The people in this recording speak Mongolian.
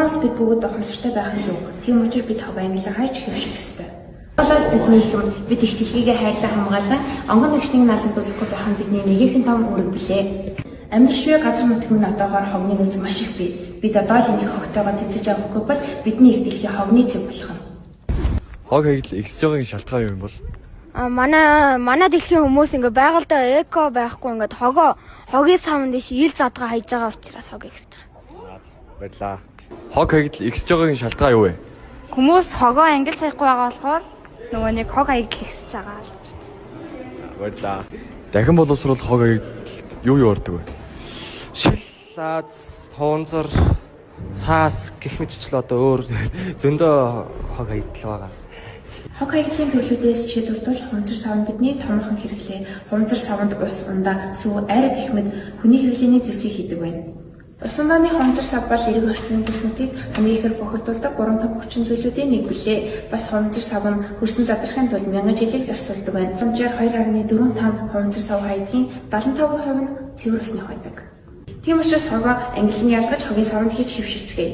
Хоноос бид бүгд ухамсартай байх нь зөв. Тийм учраас бид хог англи хайж хэвших ёстой. Болоод бидний юм бид их дэлхийгээ хайрлан хамгаалан онгон нэгшнийг наалдуулахгүй байх нь бидний нэгэн том үүрэг билээ. Амьдрал газар нутг минь одоогоор хогны нөөц маш их бий. Бид одоо л энийг хогтойгоо тэмцэж авахгүй бол бидний их дэлхий хогны цэв болох нь. Хог хаягдал ихсэж байгаагийн шалтгаан юу юм бол? Манай дэлхийн хүмүүс ингээ байгальдаа эко байхгүй ингээд хогийн савнд дэш ил задгаа хайж байгаа учраас хог ихсэж байгаа. Баярлаа. Хог хаягдал ихсэж байгаагийн шалтгаан юу вэ? Хүмүүс хогоо ангилж хаяхгүй байгаа болохоор нөгөө нэг хог хаягдал ихсэж байгаа л. Баярлаа. Дахин боловсруулах хог хаягдал юу ордог вэ? Шил, лаз, хуунзар, цаас гэх мэтчил одоо өөр зөндөө хог хаягдал байгаа. Хог хаягдлын төрлүүдээс жишээлбэл хумцар савн бидний томорхон хэрэглээ. Хумцар савнд ус, ундаа, сүв, арай гэх мэт хүний хэрэглээний төсвийг хийдэг байна. Ус ундааны хумцар сав бол эрэг орчмын бүснүүдийг хамгийн ихээр бохирдуулдаг 3 том хүчин зүйлүүдийн нэг билээ. Бас хумцар сав нь хөрсөн задрахын тулд 1000 жилийг зарцуулдаг байна. Хэмжээр 2.45 хумцар сав хаягдлын 75% нь цэвэр усны байдаг. Тийм учраас хогоо ангилан ялгаж хогийн савнд хийж хэвшицгээе.